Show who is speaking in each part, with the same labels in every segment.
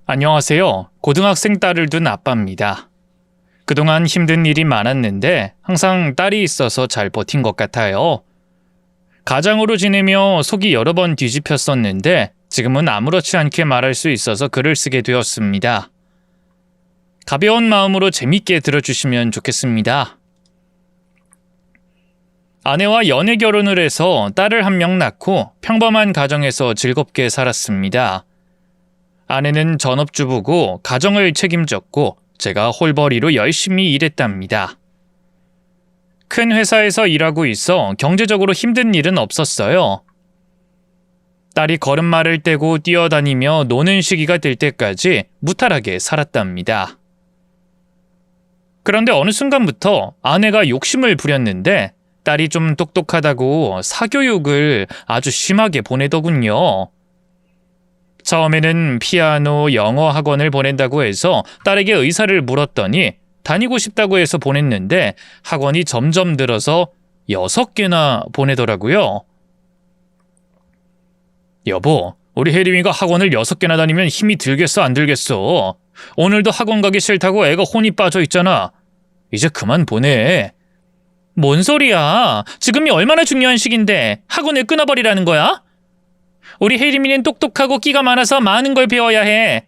Speaker 1: 안녕하세요. 고등학생 딸을 둔 아빠입니다. 그동안 힘든 일이 많았는데 항상 딸이 있어서 잘 버틴 것 같아요. 가장으로 지내며 속이 여러 번 뒤집혔었는데 지금은 아무렇지 않게 말할 수 있어서 글을 쓰게 되었습니다. 가벼운 마음으로 재밌게 들어주시면 좋겠습니다. 아내와 연애 결혼을 해서 딸을 한 명 낳고 평범한 가정에서 즐겁게 살았습니다. 아내는 전업주부고 가정을 책임졌고 제가 홀벌이로 열심히 일했답니다. 큰 회사에서 일하고 있어 경제적으로 힘든 일은 없었어요. 딸이 걸음마를 떼고 뛰어다니며 노는 시기가 될 때까지 무탈하게 살았답니다. 그런데 어느 순간부터 아내가 욕심을 부렸는데 딸이 좀 똑똑하다고 사교육을 아주 심하게 보내더군요. 처음에는 피아노, 영어 학원을 보낸다고 해서 딸에게 의사를 물었더니 다니고 싶다고 해서 보냈는데 학원이 점점 늘어서 6개나 보내더라고요. 여보, 우리 혜림이가 학원을 6개나 다니면 힘이 들겠어, 안 들겠어? 오늘도 학원 가기 싫다고 애가 혼이 빠져 있잖아. 이제 그만 보내. 뭔 소리야? 지금이 얼마나 중요한 시기인데 학원을 끊어버리라는 거야? 우리 혜림이는 똑똑하고 끼가 많아서 많은 걸 배워야 해.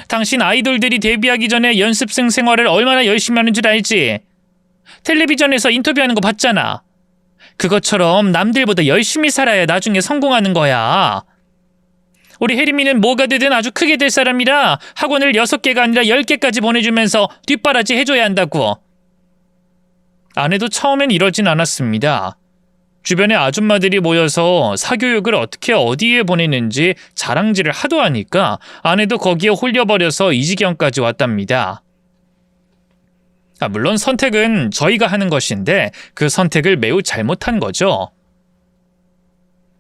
Speaker 1: 당신 아이돌들이 데뷔하기 전에 연습생 생활을 얼마나 열심히 하는 줄 알지? 텔레비전에서 인터뷰하는 거 봤잖아. 그것처럼 남들보다 열심히 살아야 나중에 성공하는 거야. 우리 혜림이는 뭐가 되든 아주 크게 될 사람이라 학원을 6개가 아니라 10개까지 보내주면서 뒷바라지 해줘야 한다고. 아내도 처음엔 이러진 않았습니다. 주변에 아줌마들이 모여서 사교육을 어떻게 어디에 보내는지 자랑질을 하도 하니까 아내도 거기에 홀려버려서 이 지경까지 왔답니다. 물론 선택은 저희가 하는 것인데 그 선택을 매우 잘못한 거죠.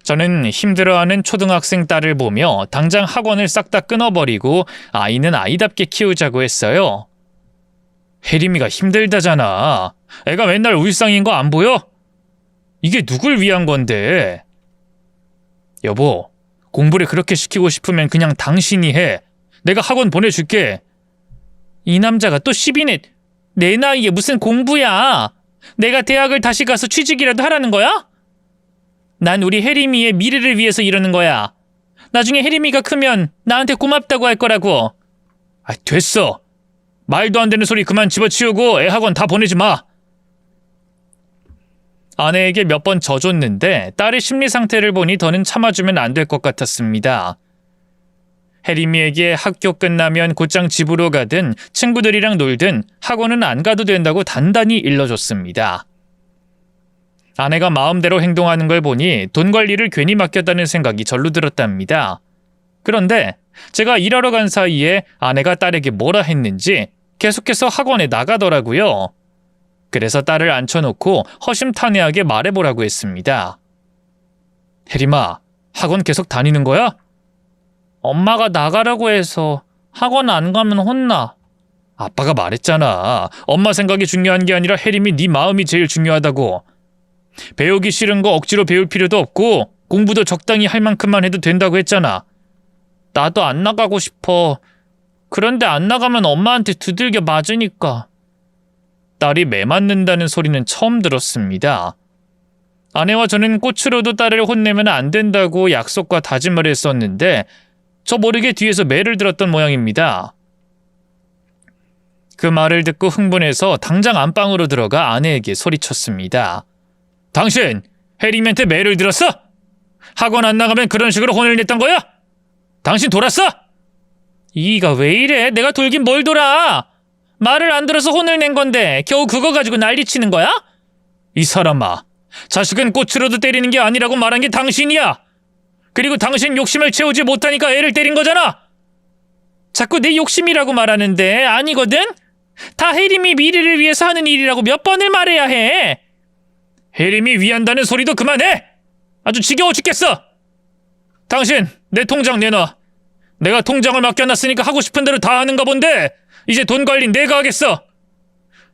Speaker 1: 저는 힘들어하는 초등학생 딸을 보며 당장 학원을 싹 다 끊어버리고 아이는 아이답게 키우자고 했어요. 혜림이가 힘들다잖아. 애가 맨날 울상인 거 안 보여? 이게 누굴 위한 건데? 여보, 공부를 그렇게 시키고 싶으면 그냥 당신이 해. 내가 학원 보내줄게. 이 남자가 또 시비네. 내 나이에 무슨 공부야. 내가 대학을 다시 가서 취직이라도 하라는 거야? 난 우리 혜림이의 미래를 위해서 이러는 거야. 나중에 혜림이가 크면 나한테 고맙다고 할 거라고. 됐어. 말도 안 되는 소리 그만 집어치우고 애 학원 다 보내지 마. 아내에게 몇 번 져줬는데 딸의 심리 상태를 보니 더는 참아주면 안 될 것 같았습니다. 혜림이에게 학교 끝나면 곧장 집으로 가든 친구들이랑 놀든 학원은 안 가도 된다고 단단히 일러줬습니다. 아내가 마음대로 행동하는 걸 보니 돈 관리를 괜히 맡겼다는 생각이 절로 들었답니다. 그런데 제가 일하러 간 사이에 아내가 딸에게 뭐라 했는지 계속해서 학원에 나가더라고요. 그래서 딸을 앉혀놓고 허심탄회하게 말해보라고 했습니다. 혜림아, 학원 계속 다니는 거야? 엄마가 나가라고 해서 학원 안 가면 혼나. 아빠가 말했잖아. 엄마 생각이 중요한 게 아니라 혜림이 네 마음이 제일 중요하다고. 배우기 싫은 거 억지로 배울 필요도 없고 공부도 적당히 할 만큼만 해도 된다고 했잖아. 나도 안 나가고 싶어. 그런데 안 나가면 엄마한테 두들겨 맞으니까. 딸이 매맞는다는 소리는 처음 들었습니다. 아내와 저는 꽃으로도 딸을 혼내면 안 된다고 약속과 다짐을 했었는데 저 모르게 뒤에서 매를 들었던 모양입니다. 그 말을 듣고 흥분해서 당장 안방으로 들어가 아내에게 소리쳤습니다. 당신 혜림이한테 매를 들었어? 학원 안 나가면 그런 식으로 혼을 냈던 거야? 당신 돌았어? 이가 왜 이래? 내가 돌긴 뭘 돌아? 말을 안 들어서 혼을 낸 건데 겨우 그거 가지고 난리치는 거야? 이 사람아, 자식은 꽃으로도 때리는 게 아니라고 말한 게 당신이야. 그리고 당신 욕심을 채우지 못하니까 애를 때린 거잖아. 자꾸 내 욕심이라고 말하는데 아니거든? 다 혜림이 미래를 위해서 하는 일이라고 몇 번을 말해야 해. 혜림이 위한다는 소리도 그만해. 아주 지겨워 죽겠어. 당신 내 통장 내놔. 내가 통장을 맡겨놨으니까 하고 싶은 대로 다 하는가 본데 이제 돈 관리 내가 하겠어.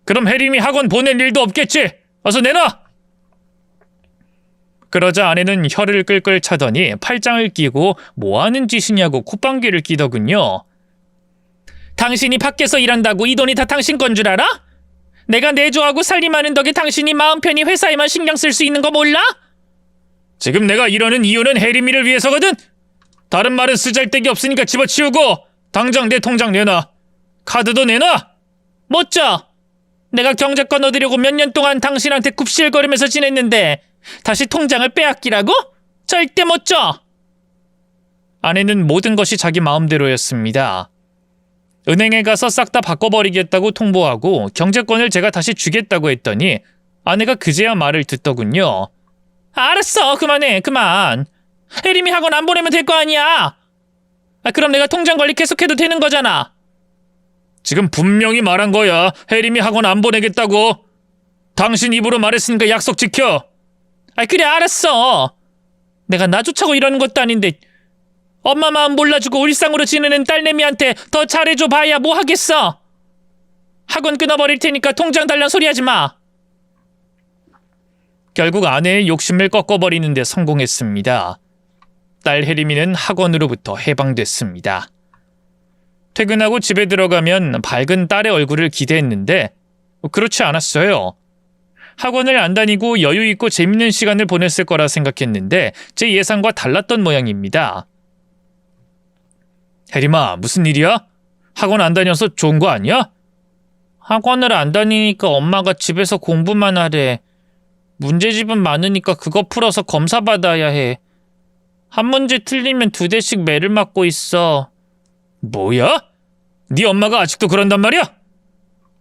Speaker 1: 그럼 혜림이 학원 보낼 일도 없겠지. 어서 내놔. 그러자 아내는 혀를 끌끌 차더니 팔짱을 끼고 뭐하는 짓이냐고 콧방귀를 끼더군요. 당신이 밖에서 일한다고 이 돈이 다 당신 건 줄 알아? 내가 내조하고 살림하는 덕에 당신이 마음 편히 회사에만 신경 쓸 수 있는 거 몰라? 지금 내가 이러는 이유는 혜림이를 위해서거든. 다른 말은 쓰잘데기 없으니까 집어치우고 당장 내 통장 내놔. 카드도 내놔. 멋져. 내가 경제권 얻으려고 몇 년 동안 당신한테 굽실거리면서 지냈는데 다시 통장을 빼앗기라고? 절대 못 줘. 아내는 모든 것이 자기 마음대로였습니다. 은행에 가서 싹 다 바꿔버리겠다고 통보하고 경제권을 제가 다시 주겠다고 했더니 아내가 그제야 말을 듣더군요. 알았어, 그만해, 그만. 혜림이 학원 안 보내면 될 거 아니야. 그럼 내가 통장 관리 계속해도 되는 거잖아. 지금 분명히 말한 거야. 혜림이 학원 안 보내겠다고. 당신 입으로 말했으니까 약속 지켜. 그래, 알았어. 내가 나 좋자고 이러는 것도 아닌데 엄마 마음 몰라주고 일상으로 지내는 딸내미한테 더 잘해줘 봐야 뭐 하겠어. 학원 끊어버릴 테니까 통장 달란 소리 하지 마. 결국 아내의 욕심을 꺾어버리는 데 성공했습니다. 딸 혜림이는 학원으로부터 해방됐습니다. 퇴근하고 집에 들어가면 밝은 딸의 얼굴을 기대했는데 그렇지 않았어요. 학원을 안 다니고 여유 있고 재밌는 시간을 보냈을 거라 생각했는데 제 예상과 달랐던 모양입니다. 혜림아, 무슨 일이야? 학원 안 다녀서 좋은 거 아니야? 학원을 안 다니니까 엄마가 집에서 공부만 하래. 문제집은 많으니까 그거 풀어서 검사 받아야 해. 한 문제 틀리면 2대씩 매를 맞고 있어. 뭐야? 네 엄마가 아직도 그런단 말이야?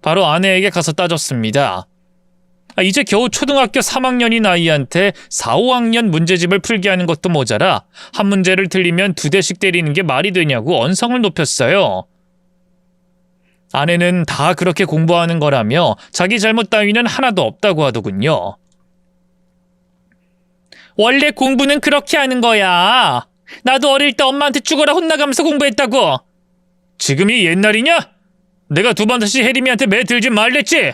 Speaker 1: 바로 아내에게 가서 따졌습니다. 이제 겨우 초등학교 3학년인 아이한테 4, 5학년 문제집을 풀게 하는 것도 모자라 한 문제를 틀리면 2대씩 때리는 게 말이 되냐고 언성을 높였어요. 아내는 다 그렇게 공부하는 거라며 자기 잘못 따위는 하나도 없다고 하더군요. 원래 공부는 그렇게 하는 거야. 나도 어릴 때 엄마한테 죽어라 혼나가면서 공부했다고. 지금이 옛날이냐? 내가 2번 다시 혜림이한테 매 들지 말랬지?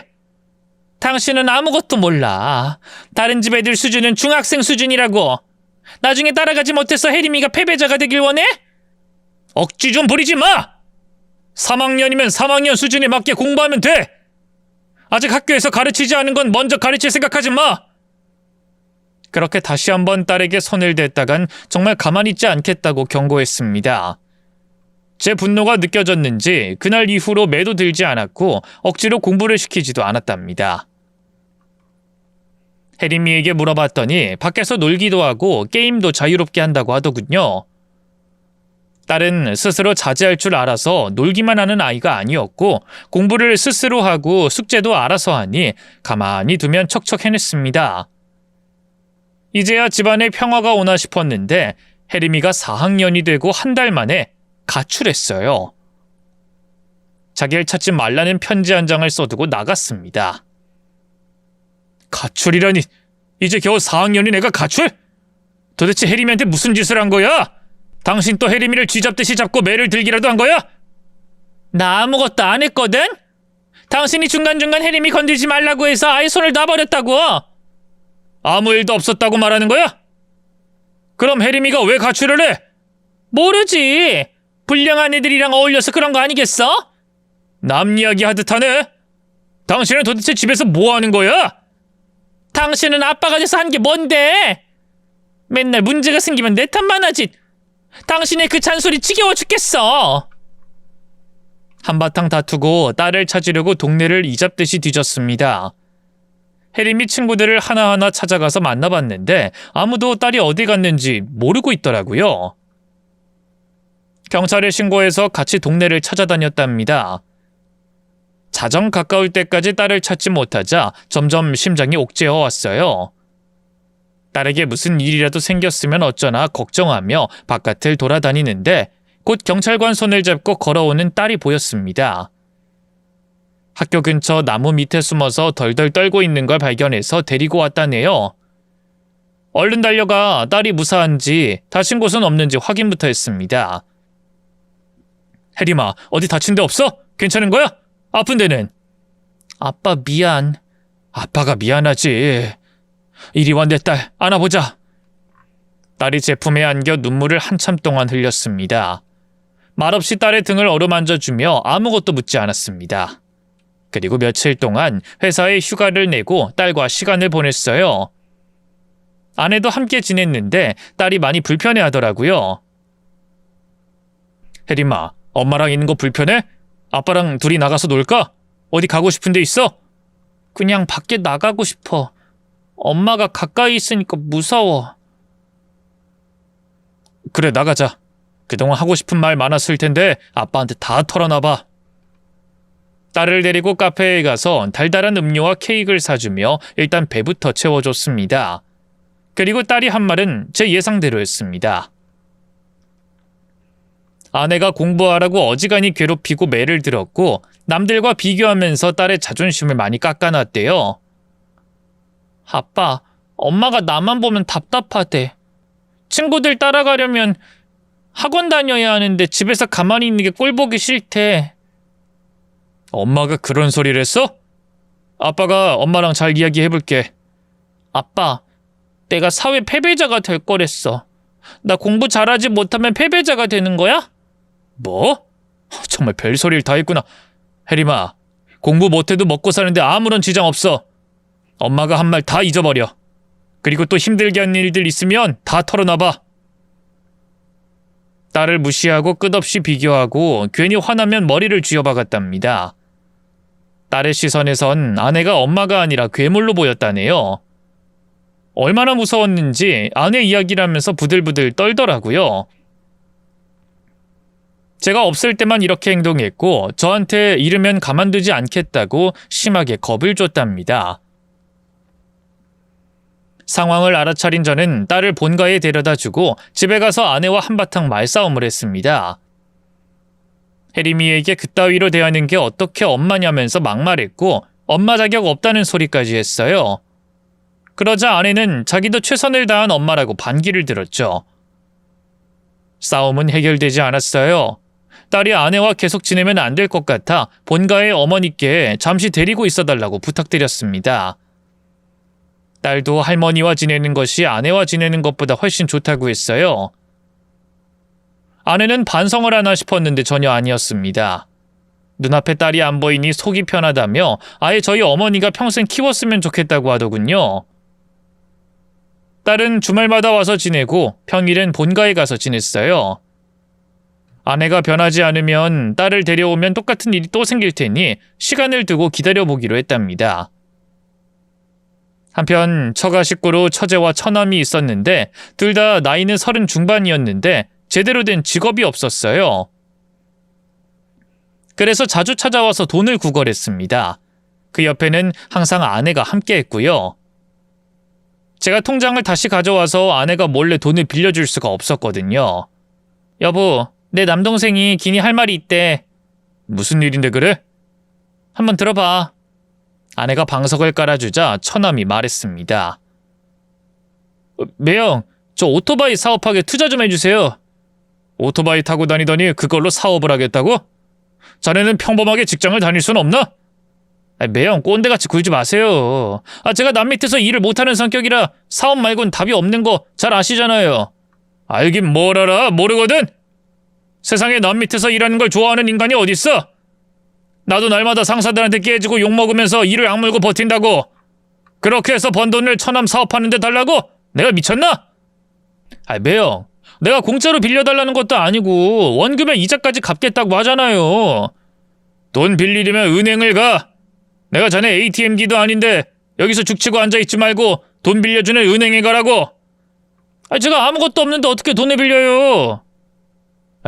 Speaker 1: 당신은 아무것도 몰라. 다른 집 애들 수준은 중학생 수준이라고. 나중에 따라가지 못해서 혜림이가 패배자가 되길 원해? 억지 좀 부리지 마! 3학년이면 3학년 수준에 맞게 공부하면 돼! 아직 학교에서 가르치지 않은 건 먼저 가르칠 생각하지 마! 그렇게 다시 한번 딸에게 손을 댔다간 정말 가만히 있지 않겠다고 경고했습니다. 제 분노가 느껴졌는지 그날 이후로 매도 들지 않았고 억지로 공부를 시키지도 않았답니다. 혜림이에게 물어봤더니 밖에서 놀기도 하고 게임도 자유롭게 한다고 하더군요. 딸은 스스로 자제할 줄 알아서 놀기만 하는 아이가 아니었고 공부를 스스로 하고 숙제도 알아서 하니 가만히 두면 척척 해냈습니다. 이제야 집안에 평화가 오나 싶었는데 혜림이가 4학년이 되고 한 달 만에 가출했어요. 자기를 찾지 말라는 편지 한 장을 써두고 나갔습니다. 가출이라니, 이제 겨우 4학년인 애가 가출? 도대체 혜림이한테 무슨 짓을 한 거야? 당신 또 혜림이를 쥐잡듯이 잡고 매를 들기라도 한 거야? 나 아무것도 안 했거든? 당신이 중간중간 혜림이 건들지 말라고 해서 아예 손을 놔버렸다고. 아무 일도 없었다고 말하는 거야? 그럼 혜림이가 왜 가출을 해? 모르지. 불량한 애들이랑 어울려서 그런 거 아니겠어? 남 이야기 하듯 하네. 당신은 도대체 집에서 뭐 하는 거야? 당신은 아빠가 돼서 한 게 뭔데? 맨날 문제가 생기면 내 탓만 하지. 당신의 그 잔소리 지겨워 죽겠어. 한바탕 다투고 딸을 찾으려고 동네를 이잡듯이 뒤졌습니다. 혜림이 친구들을 하나하나 찾아가서 만나봤는데 아무도 딸이 어디 갔는지 모르고 있더라고요. 경찰에 신고해서 같이 동네를 찾아다녔답니다. 자정 가까울 때까지 딸을 찾지 못하자 점점 심장이 옥죄어 왔어요. 딸에게 무슨 일이라도 생겼으면 어쩌나 걱정하며 바깥을 돌아다니는데 곧 경찰관 손을 잡고 걸어오는 딸이 보였습니다. 학교 근처 나무 밑에 숨어서 덜덜 떨고 있는 걸 발견해서 데리고 왔다네요. 얼른 달려가 딸이 무사한지 다친 곳은 없는지 확인부터 했습니다. 혜림아, 어디 다친 데 없어? 괜찮은 거야? 아픈 데는? 아빠 미안. 아빠가 미안하지. 이리 와 내 딸, 안아보자. 딸이 제 품에 안겨 눈물을 한참 동안 흘렸습니다. 말없이 딸의 등을 어루만져주며 아무것도 묻지 않았습니다. 그리고 며칠 동안 회사에 휴가를 내고 딸과 시간을 보냈어요. 아내도 함께 지냈는데 딸이 많이 불편해하더라고요. 혜림아, 엄마랑 있는 거 불편해? 아빠랑 둘이 나가서 놀까? 어디 가고 싶은 데 있어? 그냥 밖에 나가고 싶어. 엄마가 가까이 있으니까 무서워. 그래, 나가자. 그동안 하고 싶은 말 많았을 텐데 아빠한테 다 털어놔봐. 딸을 데리고 카페에 가서 달달한 음료와 케이크를 사주며 일단 배부터 채워줬습니다. 그리고 딸이 한 말은 제 예상대로였습니다. 아내가 공부하라고 어지간히 괴롭히고 매를 들었고 남들과 비교하면서 딸의 자존심을 많이 깎아놨대요. 아빠, 엄마가 나만 보면 답답하대. 친구들 따라가려면 학원 다녀야 하는데 집에서 가만히 있는 게 꼴보기 싫대. 엄마가 그런 소리를 했어? 아빠가 엄마랑 잘 이야기해볼게. 아빠, 내가 사회 패배자가 될 거랬어. 나 공부 잘하지 못하면 패배자가 되는 거야? 뭐? 정말 별소리를 다 했구나. 혜림아, 공부 못해도 먹고 사는데 아무런 지장 없어. 엄마가 한 말 다 잊어버려. 그리고 또 힘들게 한 일들 있으면 다 털어놔봐. 딸을 무시하고 끝없이 비교하고 괜히 화나면 머리를 쥐어박았답니다. 딸의 시선에선 아내가 엄마가 아니라 괴물로 보였다네요. 얼마나 무서웠는지 아내 이야기를 하면서 부들부들 떨더라고요. 제가 없을 때만 이렇게 행동했고 저한테 이르면 가만두지 않겠다고 심하게 겁을 줬답니다. 상황을 알아차린 저는 딸을 본가에 데려다주고 집에 가서 아내와 한바탕 말싸움을 했습니다. 혜림이에게 그따위로 대하는 게 어떻게 엄마냐면서 막말했고 엄마 자격 없다는 소리까지 했어요. 그러자 아내는 자기도 최선을 다한 엄마라고 반기를 들었죠. 싸움은 해결되지 않았어요. 딸이 아내와 계속 지내면 안 될 것 같아 본가의 어머니께 잠시 데리고 있어달라고 부탁드렸습니다. 딸도 할머니와 지내는 것이 아내와 지내는 것보다 훨씬 좋다고 했어요. 아내는 반성을 하나 싶었는데 전혀 아니었습니다. 눈앞에 딸이 안 보이니 속이 편하다며 아예 저희 어머니가 평생 키웠으면 좋겠다고 하더군요. 딸은 주말마다 와서 지내고 평일엔 본가에 가서 지냈어요. 아내가 변하지 않으면 딸을 데려오면 똑같은 일이 또 생길 테니 시간을 두고 기다려보기로 했답니다. 한편 처가 식구로 처제와 처남이 있었는데 둘 다 나이는 30 중반이었는데 제대로 된 직업이 없었어요. 그래서 자주 찾아와서 돈을 구걸했습니다. 그 옆에는 항상 아내가 함께했고요. 제가 통장을 다시 가져와서 아내가 몰래 돈을 빌려줄 수가 없었거든요. 여보, 내 남동생이 기니 할 말이 있대. 무슨 일인데 그래? 한번 들어봐. 아내가 방석을 깔아주자 처남이 말했습니다. 매형, 저 오토바이 사업하게 투자 좀 해주세요. 오토바이 타고 다니더니 그걸로 사업을 하겠다고? 자네는 평범하게 직장을 다닐 순 없나? 매형, 꼰대같이 굴지 마세요. 제가 남 밑에서 일을 못하는 성격이라 사업 말곤 답이 없는 거 잘 아시잖아요. 알긴 뭘 알아? 모르거든? 세상에 남 밑에서 일하는 걸 좋아하는 인간이 어딨어? 나도 날마다 상사들한테 깨지고 욕먹으면서 일을 악물고 버틴다고. 그렇게 해서 번 돈을 처남 사업하는 데 달라고? 내가 미쳤나? 매형, 내가 공짜로 빌려달라는 것도 아니고 원금에 이자까지 갚겠다고 하잖아요. 돈 빌리려면 은행을 가. 내가 자네 ATM기도 아닌데 여기서 죽치고 앉아있지 말고 돈 빌려주는 은행에 가라고. 제가 아무것도 없는데 어떻게 돈을 빌려요?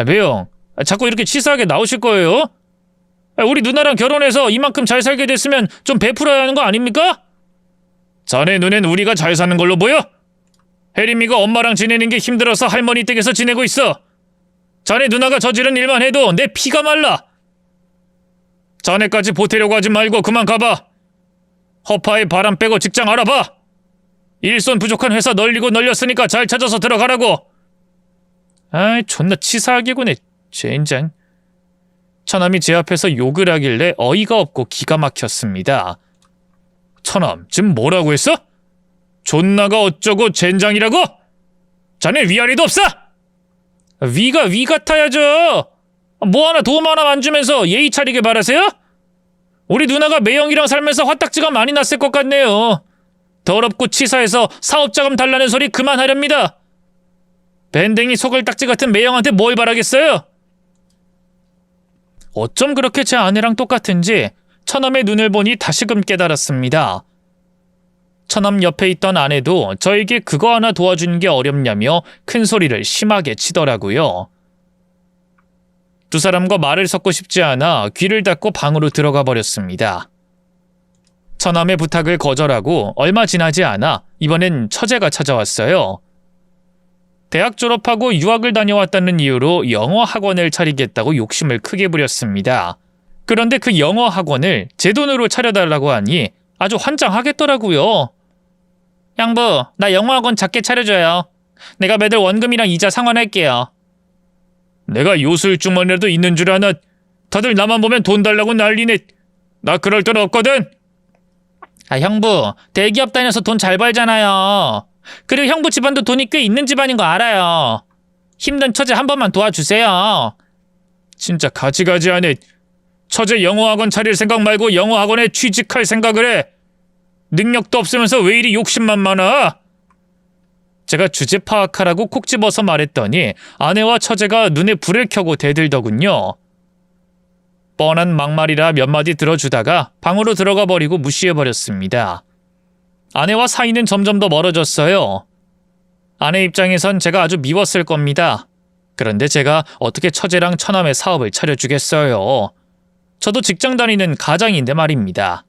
Speaker 1: 매형, 자꾸 이렇게 치사하게 나오실 거예요? 우리 누나랑 결혼해서 이만큼 잘 살게 됐으면 좀 베풀어야 하는 거 아닙니까? 자네 눈엔 우리가 잘 사는 걸로 보여? 혜림이가 엄마랑 지내는 게 힘들어서 할머니 댁에서 지내고 있어. 자네 누나가 저지른 일만 해도 내 피가 말라. 자네까지 보태려고 하지 말고 그만 가봐. 허파에 바람 빼고 직장 알아봐. 일손 부족한 회사 널리고 널렸으니까 잘 찾아서 들어가라고. 존나 치사하게 구네, 젠장. 처남이 제 앞에서 욕을 하길래 어이가 없고 기가 막혔습니다. 처남, 지금 뭐라고 했어? 존나가 어쩌고 젠장이라고? 자네 위아래도 없어? 위가 위 같아야죠. 뭐 하나 도움 하나 안 주면서 예의 차리게 바라세요? 우리 누나가 매형이랑 살면서 화딱지가 많이 났을 것 같네요. 더럽고 치사해서 사업자금 달라는 소리 그만하렵니다. 밴댕이 소갈딱지 같은 매형한테 뭘 바라겠어요? 어쩜 그렇게 제 아내랑 똑같은지 처남의 눈을 보니 다시금 깨달았습니다. 처남 옆에 있던 아내도 저에게 그거 하나 도와주는 게 어렵냐며 큰 소리를 심하게 치더라고요. 두 사람과 말을 섞고 싶지 않아 귀를 닫고 방으로 들어가 버렸습니다. 처남의 부탁을 거절하고 얼마 지나지 않아 이번엔 처제가 찾아왔어요. 대학 졸업하고 유학을 다녀왔다는 이유로 영어 학원을 차리겠다고 욕심을 크게 부렸습니다. 그런데 그 영어 학원을 제 돈으로 차려달라고 하니 아주 환장하겠더라고요. 양부, 나 영어 학원 작게 차려줘요. 내가 매달 원금이랑 이자 상환할게요. 내가 요술주머니라도 있는 줄 아나. 다들 나만 보면 돈 달라고 난리네. 나 그럴 돈 없거든. 형부, 대기업 다녀서 돈 잘 벌잖아요. 그리고 형부 집안도 돈이 꽤 있는 집안인 거 알아요. 힘든 처제 한 번만 도와주세요. 진짜 가지가지하네. 처제 영어학원 차릴 생각 말고 영어학원에 취직할 생각을 해. 능력도 없으면서 왜 이리 욕심만 많아? 제가 주제 파악하라고 콕 집어서 말했더니 아내와 처제가 눈에 불을 켜고 대들더군요. 뻔한 막말이라 몇 마디 들어주다가 방으로 들어가 버리고 무시해버렸습니다. 아내와 사이는 점점 더 멀어졌어요. 아내 입장에선 제가 아주 미웠을 겁니다. 그런데 제가 어떻게 처제랑 처남의 사업을 차려주겠어요. 저도 직장 다니는 가장인데 말입니다.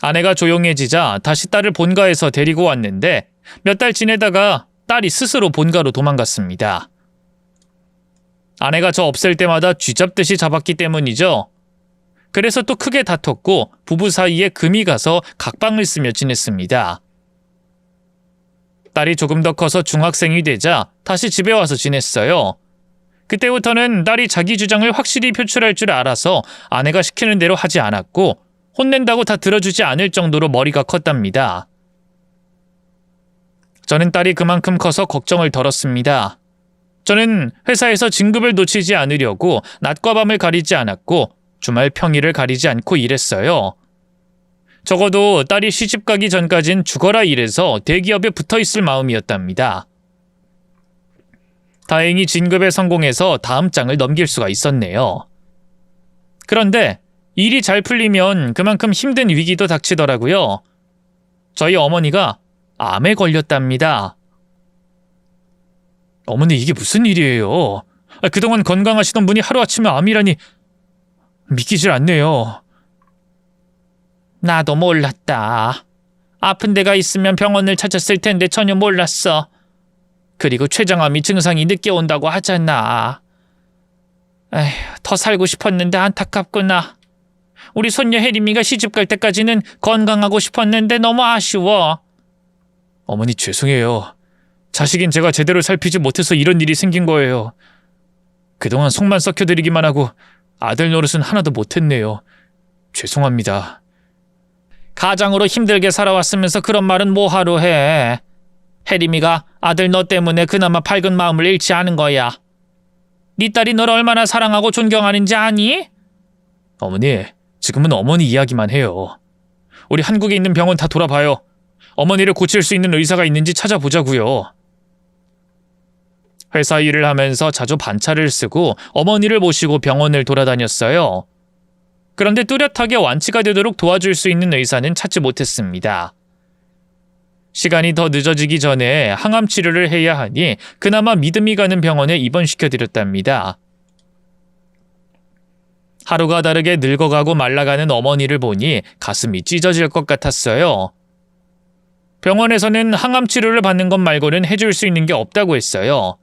Speaker 1: 아내가 조용해지자 다시 딸을 본가에서 데리고 왔는데 몇 달 지내다가 딸이 스스로 본가로 도망갔습니다. 아내가 저 없을 때마다 쥐잡듯이 잡았기 때문이죠. 그래서 또 크게 다퉜고 부부 사이에 금이 가서 각방을 쓰며 지냈습니다. 딸이 조금 더 커서 중학생이 되자 다시 집에 와서 지냈어요. 그때부터는 딸이 자기 주장을 확실히 표출할 줄 알아서 아내가 시키는 대로 하지 않았고 혼낸다고 다 들어주지 않을 정도로 머리가 컸답니다. 저는 딸이 그만큼 커서 걱정을 덜었습니다. 저는 회사에서 진급을 놓치지 않으려고 낮과 밤을 가리지 않았고 주말 평일을 가리지 않고 일했어요. 적어도 딸이 시집가기 전까진 죽어라 일해서 대기업에 붙어있을 마음이었답니다. 다행히 진급에 성공해서 다음 장을 넘길 수가 있었네요. 그런데 일이 잘 풀리면 그만큼 힘든 위기도 닥치더라고요. 저희 어머니가 암에 걸렸답니다. 어머니, 이게 무슨 일이에요? 그동안 건강하시던 분이 하루아침에 암이라니 믿기질 않네요. 나도 몰랐다. 아픈 데가 있으면 병원을 찾았을 텐데 전혀 몰랐어. 그리고 췌장암이 증상이 늦게 온다고 하잖아. 에휴, 더 살고 싶었는데 안타깝구나. 우리 손녀 혜림이가 시집갈 때까지는 건강하고 싶었는데 너무 아쉬워. 어머니, 죄송해요. 자식인 제가 제대로 살피지 못해서 이런 일이 생긴 거예요. 그동안 속만 썩혀드리기만 하고 아들 노릇은 하나도 못했네요. 죄송합니다. 가장으로 힘들게 살아왔으면서 그런 말은 뭐하러 해. 혜림이가 아들 너 때문에 그나마 밝은 마음을 잃지 않은 거야. 네 딸이 널 얼마나 사랑하고 존경하는지 아니? 어머니, 지금은 어머니 이야기만 해요. 우리 한국에 있는 병원 다 돌아봐요. 어머니를 고칠 수 있는 의사가 있는지 찾아보자고요. 회사 일을 하면서 자주 반차를 쓰고 어머니를 모시고 병원을 돌아다녔어요. 그런데 뚜렷하게 완치가 되도록 도와줄 수 있는 의사는 찾지 못했습니다. 시간이 더 늦어지기 전에 항암 치료를 해야 하니 그나마 믿음이 가는 병원에 입원시켜드렸답니다. 하루가 다르게 늙어가고 말라가는 어머니를 보니 가슴이 찢어질 것 같았어요. 병원에서는 항암 치료를 받는 것 말고는 해줄 수 있는 게 없다고 했어요.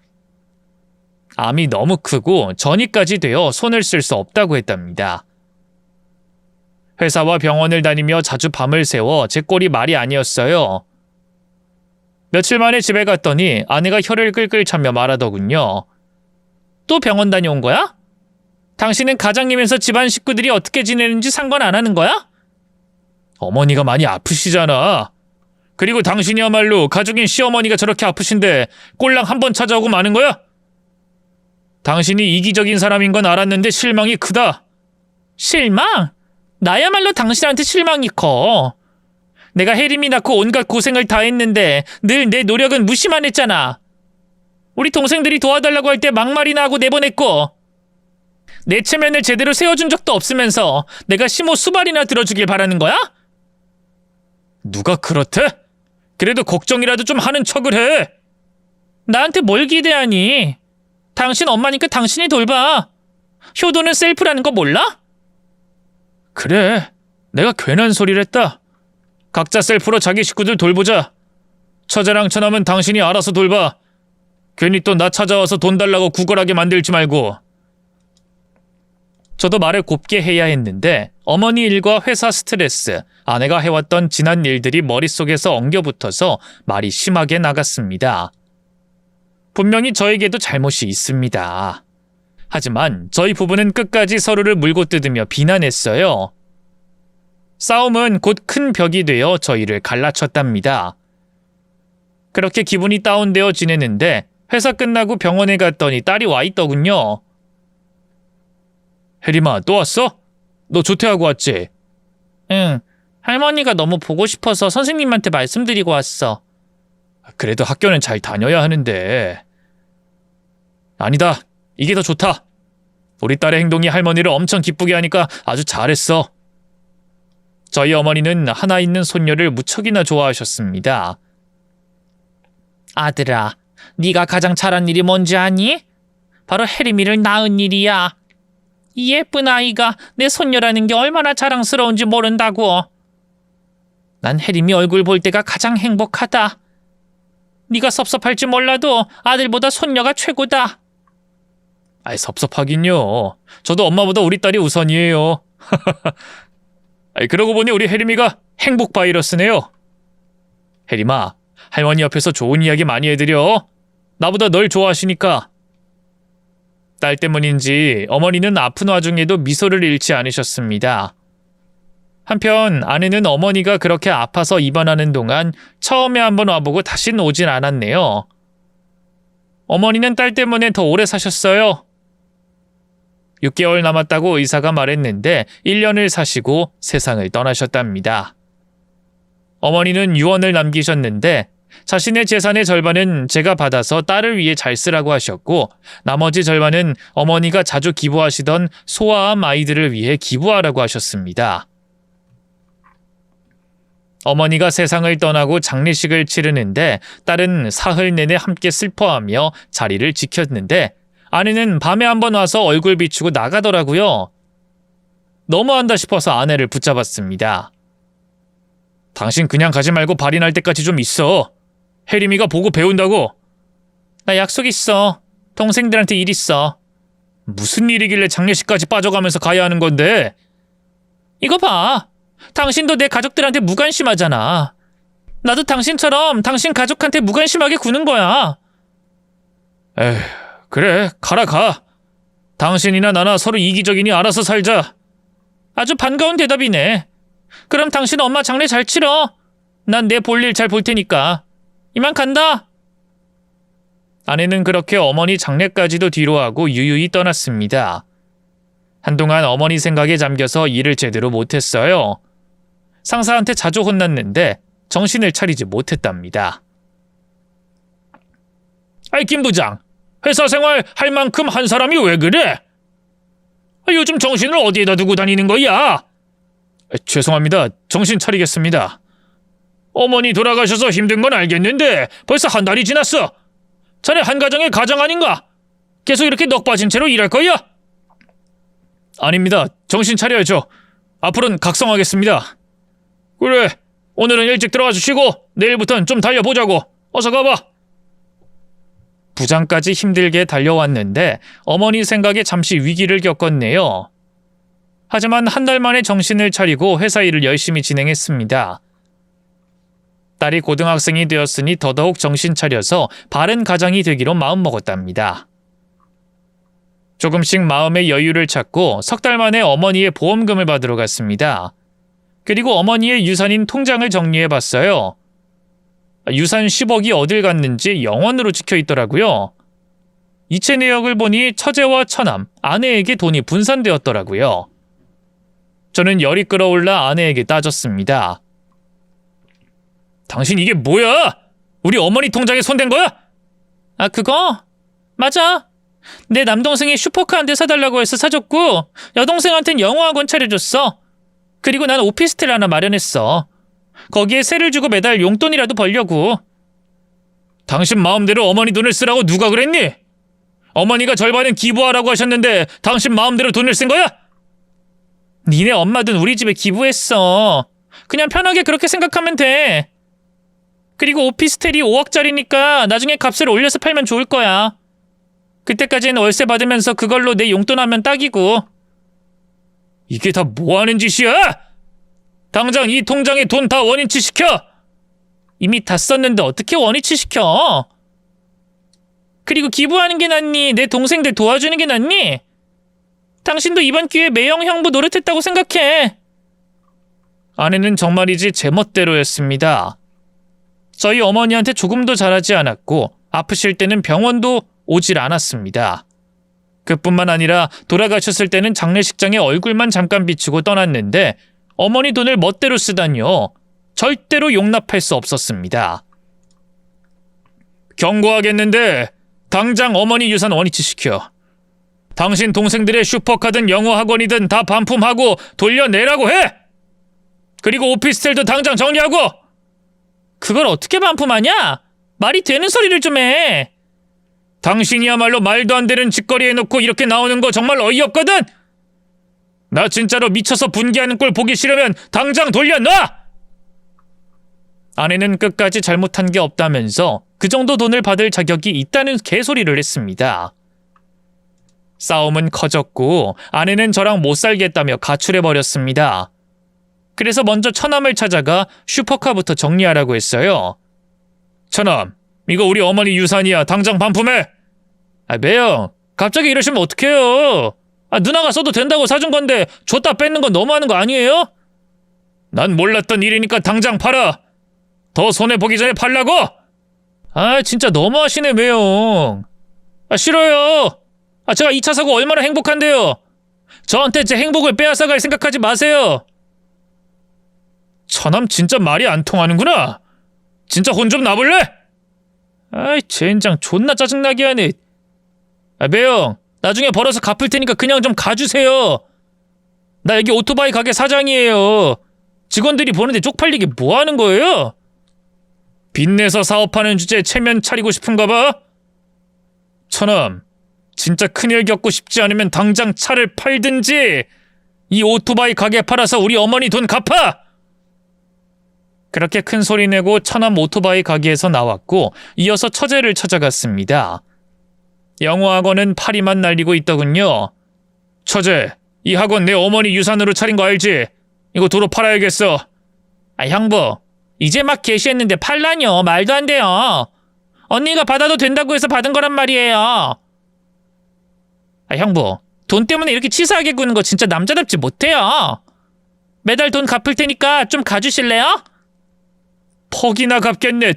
Speaker 1: 암이 너무 크고 전이까지 되어 손을 쓸 수 없다고 했답니다. 회사와 병원을 다니며 자주 밤을 새워 제 꼴이 말이 아니었어요. 며칠 만에 집에 갔더니 아내가 혀를 끌끌 차며 말하더군요. 또 병원 다녀온 거야? 당신은 가장이면서 집안 식구들이 어떻게 지내는지 상관 안 하는 거야? 어머니가 많이 아프시잖아. 그리고 당신이야말로 가족인 시어머니가 저렇게 아프신데 꼴랑 한 번 찾아오고 마는 거야? 당신이 이기적인 사람인 건 알았는데 실망이 크다. 실망? 나야말로 당신한테 실망이 커. 내가 혜림이 낳고 온갖 고생을 다 했는데 늘 내 노력은 무시만 했잖아. 우리 동생들이 도와달라고 할 때 막말이나 하고 내보냈고 내 체면을 제대로 세워준 적도 없으면서 내가 심호 수발이나 들어주길 바라는 거야? 누가 그렇대? 그래도 걱정이라도 좀 하는 척을 해. 나한테 뭘 기대하니? 당신 엄마니까 당신이 돌봐. 효도는 셀프라는 거 몰라? 그래, 내가 괜한 소리를 했다. 각자 셀프로 자기 식구들 돌보자. 처자랑 처남은 당신이 알아서 돌봐. 괜히 또 나 찾아와서 돈 달라고 구걸하게 만들지 말고. 저도 말을 곱게 해야 했는데 어머니 일과 회사 스트레스, 아내가 해왔던 지난 일들이 머릿속에서 엉겨붙어서 말이 심하게 나갔습니다. 분명히 저에게도 잘못이 있습니다. 하지만 저희 부부는 끝까지 서로를 물고 뜯으며 비난했어요. 싸움은 곧 큰 벽이 되어 저희를 갈라쳤답니다. 그렇게 기분이 다운되어 지내는데 회사 끝나고 병원에 갔더니 딸이 와 있더군요. 혜림아, 또 왔어? 너 조퇴하고 왔지? 응, 할머니가 너무 보고 싶어서 선생님한테 말씀드리고 왔어. 그래도 학교는 잘 다녀야 하는데. 아니다, 이게 더 좋다. 우리 딸의 행동이 할머니를 엄청 기쁘게 하니까 아주 잘했어. 저희 어머니는 하나 있는 손녀를 무척이나 좋아하셨습니다. 아들아, 네가 가장 잘한 일이 뭔지 아니? 바로 혜림이를 낳은 일이야. 이 예쁜 아이가 내 손녀라는 게 얼마나 자랑스러운지 모른다고. 난 혜림이 얼굴 볼 때가 가장 행복하다. 네가 섭섭할지 몰라도 아들보다 손녀가 최고다. 아이, 섭섭하긴요. 저도 엄마보다 우리 딸이 우선이에요. 아이, 그러고 보니 우리 혜림이가 행복 바이러스네요. 혜림아, 할머니 옆에서 좋은 이야기 많이 해드려. 나보다 널 좋아하시니까. 딸 때문인지 어머니는 아픈 와중에도 미소를 잃지 않으셨습니다. 한편 아내는 어머니가 그렇게 아파서 입원하는 동안 처음에 한번 와보고 다신 오진 않았네요. 어머니는 딸 때문에 더 오래 사셨어요. 6개월 남았다고 의사가 말했는데 1년을 사시고 세상을 떠나셨답니다. 어머니는 유언을 남기셨는데 자신의 재산의 절반은 제가 받아서 딸을 위해 잘 쓰라고 하셨고 나머지 절반은 어머니가 자주 기부하시던 소아암 아이들을 위해 기부하라고 하셨습니다. 어머니가 세상을 떠나고 장례식을 치르는데 딸은 사흘 내내 함께 슬퍼하며 자리를 지켰는데 아내는 밤에 한번 와서 얼굴 비추고 나가더라고요. 너무한다 싶어서 아내를 붙잡았습니다. 당신 그냥 가지 말고 발이 날 때까지 좀 있어. 혜림이가 보고 배운다고. 나 약속 있어. 동생들한테 일 있어. 무슨 일이길래 장례식까지 빠져가면서 가야 하는 건데. 이거 봐. 당신도 내 가족들한테 무관심하잖아. 나도 당신처럼 당신 가족한테 무관심하게 구는 거야. 에휴, 그래, 가라 가. 당신이나 나나 서로 이기적이니 알아서 살자. 아주 반가운 대답이네. 그럼 당신 엄마 장례 잘 치러. 난 내 볼일 잘 볼 테니까. 이만 간다. 아내는 그렇게 어머니 장례까지도 뒤로하고 유유히 떠났습니다. 한동안 어머니 생각에 잠겨서 일을 제대로 못했어요. 상사한테 자주 혼났는데 정신을 차리지 못했답니다. 아이, 김 부장. 회사 생활 할 만큼 한 사람이 왜 그래? 요즘 정신을 어디에다 두고 다니는 거야? 죄송합니다. 정신 차리겠습니다. 어머니 돌아가셔서 힘든 건 알겠는데 벌써 한 달이 지났어. 자네 한 가정의 가장 아닌가? 계속 이렇게 넋 빠진 채로 일할 거야? 아닙니다. 정신 차려야죠. 앞으로는 각성하겠습니다. 그래, 오늘은 일찍 들어가 주시고 내일부터는 좀 달려보자고. 어서 가봐. 부장까지 힘들게 달려왔는데 어머니 생각에 잠시 위기를 겪었네요. 하지만 한 달 만에 정신을 차리고 회사 일을 열심히 진행했습니다. 딸이 고등학생이 되었으니 더더욱 정신 차려서 바른 가장이 되기로 마음먹었답니다. 조금씩 마음의 여유를 찾고 석 달 만에 어머니의 보험금을 받으러 갔습니다. 그리고 어머니의 유산인 통장을 정리해봤어요. 유산 10억이 어딜 갔는지 영원으로 찍혀 있더라고요. 이체 내역을 보니 처제와 처남, 아내에게 돈이 분산되었더라고요. 저는 열이 끓어올라 아내에게 따졌습니다. 당신 이게 뭐야? 우리 어머니 통장에 손댄 거야? 아, 그거? 맞아. 내 남동생이 슈퍼카 한 대 사달라고 해서 사줬고 여동생한텐 영어학원 차려줬어. 그리고 난 오피스텔 하나 마련했어. 거기에 세를 주고 매달 용돈이라도 벌려고. 당신 마음대로 어머니 돈을 쓰라고 누가 그랬니? 어머니가 절반은 기부하라고 하셨는데 당신 마음대로 돈을 쓴 거야? 니네 엄마 돈 우리 집에 기부했어. 그냥 편하게 그렇게 생각하면 돼. 그리고 오피스텔이 5억짜리니까 나중에 값을 올려서 팔면 좋을 거야. 그때까지는 월세 받으면서 그걸로 내 용돈 하면 딱이고. 이게 다 뭐하는 짓이야? 당장 이 통장에 돈 다 원위치 시켜! 이미 다 썼는데 어떻게 원위치 시켜? 그리고 기부하는 게 낫니? 내 동생들 도와주는 게 낫니? 당신도 이번 기회에 매형 형부 노릇했다고 생각해. 아내는 정말이지 제멋대로였습니다. 저희 어머니한테 조금도 잘하지 않았고 아프실 때는 병원도 오질 않았습니다. 그뿐만 아니라 돌아가셨을 때는 장례식장에 얼굴만 잠깐 비추고 떠났는데 어머니 돈을 멋대로 쓰다니요. 절대로 용납할 수 없었습니다. 경고하겠는데 당장 어머니 유산 원위치 시켜. 당신 동생들의 슈퍼카든 영어 학원이든 다 반품하고 돌려내라고 해! 그리고 오피스텔도 당장 정리하고! 그걸 어떻게 반품하냐? 말이 되는 소리를 좀 해. 당신이야말로 말도 안 되는 짓거리 해놓고 이렇게 나오는 거 정말 어이없거든? 나 진짜로 미쳐서 분개하는 꼴 보기 싫으면 당장 돌려놔! 아내는 끝까지 잘못한 게 없다면서 그 정도 돈을 받을 자격이 있다는 개소리를 했습니다. 싸움은 커졌고 아내는 저랑 못 살겠다며 가출해버렸습니다. 그래서 먼저 처남을 찾아가 슈퍼카부터 정리하라고 했어요. 처남, 이거 우리 어머니 유산이야. 당장 반품해. 아, 매형, 갑자기 이러시면 어떡해요? 아, 누나가 써도 된다고 사준 건데 줬다 뺏는 건 너무하는 거 아니에요? 난 몰랐던 일이니까 당장 팔아. 더 손해보기 전에 팔라고? 아, 진짜 너무하시네, 매형. 아, 싫어요. 아, 제가 2차 사고 얼마나 행복한데요. 저한테 제 행복을 빼앗아갈 생각하지 마세요. 처남 진짜 말이 안 통하는구나. 진짜 혼 좀 나볼래? 아이, 젠장 존나 짜증나게 하네. 아, 매형, 나중에 벌어서 갚을 테니까 그냥 좀 가주세요. 나 여기 오토바이 가게 사장이에요. 직원들이 보는데 쪽팔리게 뭐 하는 거예요? 빚내서 사업하는 주제에 체면 차리고 싶은가 봐? 처남, 진짜 큰일 겪고 싶지 않으면 당장 차를 팔든지 이 오토바이 가게 팔아서 우리 어머니 돈 갚아! 그렇게 큰 소리 내고 처남 오토바이 가게에서 나왔고 이어서 처제를 찾아갔습니다. 영어 학원은 파리만 날리고 있더군요. 처제, 이 학원 내 어머니 유산으로 차린 거 알지? 이거 도로 팔아야겠어. 아, 형부, 이제 막 게시했는데 팔라뇨. 말도 안 돼요. 언니가 받아도 된다고 해서 받은 거란 말이에요. 아, 형부, 돈 때문에 이렇게 치사하게 구는 거 진짜 남자답지 못해요. 매달 돈 갚을 테니까 좀 가주실래요? 퍽이나 갚겠네.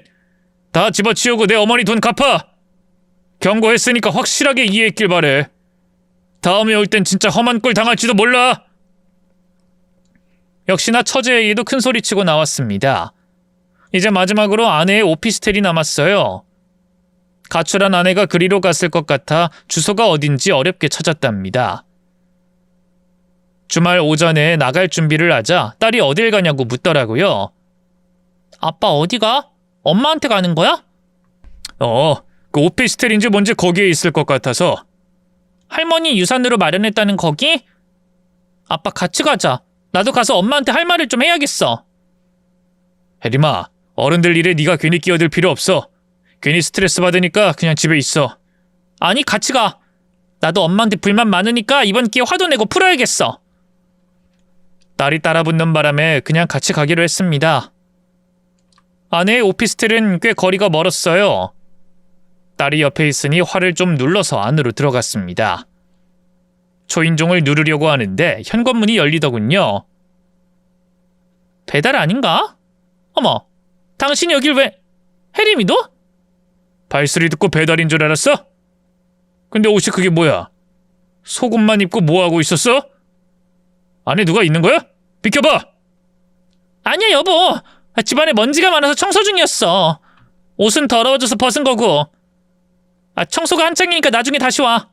Speaker 1: 다 집어치우고 내 어머니 돈 갚아. 경고했으니까 확실하게 이해했길 바래. 다음에 올 땐 진짜 험한 꼴 당할지도 몰라. 역시나 처제에게도 큰 소리치고 나왔습니다. 이제 마지막으로 아내의 오피스텔이 남았어요. 가출한 아내가 그리로 갔을 것 같아 주소가 어딘지 어렵게 찾았답니다. 주말 오전에 나갈 준비를 하자 딸이 어딜 가냐고 묻더라고요. 아빠 어디가? 엄마한테 가는 거야? 그 오피스텔인지 뭔지 거기에 있을 것 같아서. 할머니 유산으로 마련했다는 거기? 아빠 같이 가자. 나도 가서 엄마한테 할 말을 좀 해야겠어. 혜림아, 어른들 일에 네가 괜히 끼어들 필요 없어. 괜히 스트레스 받으니까 그냥 집에 있어. 아니, 같이 가. 나도 엄마한테 불만 많으니까 이번 기회에 화도 내고 풀어야겠어. 딸이 따라붙는 바람에 그냥 같이 가기로 했습니다. 아내의 오피스텔은 꽤 거리가 멀었어요. 딸이 옆에 있으니 화를 좀 눌러서 안으로 들어갔습니다. 초인종을 누르려고 하는데 현관문이 열리더군요. 배달 아닌가? 어머, 당신이 여길 왜... 혜림이도? 발소리 듣고 배달인 줄 알았어? 근데 옷이 그게 뭐야? 속옷만 입고 뭐하고 있었어? 안에 누가 있는 거야? 비켜봐! 아니야 여보, 집안에 먼지가 많아서 청소 중이었어. 옷은 더러워져서 벗은 거고. 청소가 한창이니까 나중에 다시 와.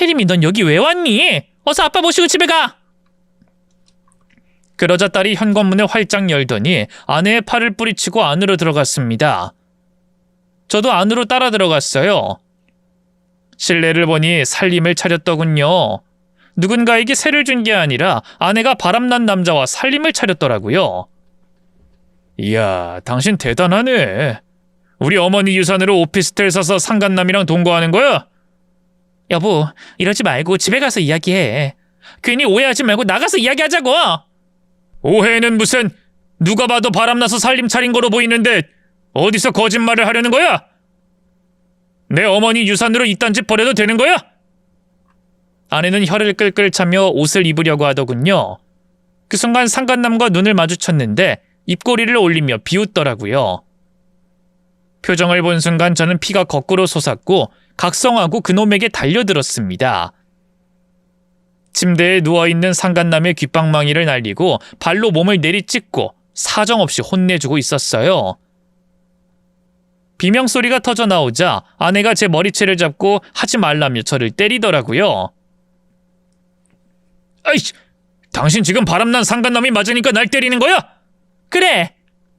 Speaker 1: 혜림이 넌 여기 왜 왔니? 어서 아빠 모시고 집에 가. 그러자 딸이 현관문을 활짝 열더니 아내의 팔을 뿌리치고 안으로 들어갔습니다. 저도 안으로 따라 들어갔어요. 실내를 보니 살림을 차렸더군요. 누군가에게 세를 준 게 아니라 아내가 바람난 남자와 살림을 차렸더라고요. 이야, 당신 대단하네. 우리 어머니 유산으로 오피스텔 사서 상간남이랑 동거하는 거야? 여보, 이러지 말고 집에 가서 이야기해. 괜히 오해하지 말고 나가서 이야기하자고. 오해는 무슨, 누가 봐도 바람나서 살림 차린 거로 보이는데 어디서 거짓말을 하려는 거야? 내 어머니 유산으로 이딴 짓 벌여도 되는 거야? 아내는 혀를 끌끌 차며 옷을 입으려고 하더군요. 그 순간 상간남과 눈을 마주쳤는데 입꼬리를 올리며 비웃더라고요. 표정을 본 순간 저는 피가 거꾸로 솟았고 각성하고 그놈에게 달려들었습니다. 침대에 누워있는 상간남의 귓방망이를 날리고 발로 몸을 내리찍고 사정없이 혼내주고 있었어요. 비명소리가 터져 나오자 아내가 제 머리채를 잡고 하지 말라며 저를 때리더라고요. 아이씨, 당신 지금 바람난 상간남이 맞으니까 날 때리는 거야? 그래,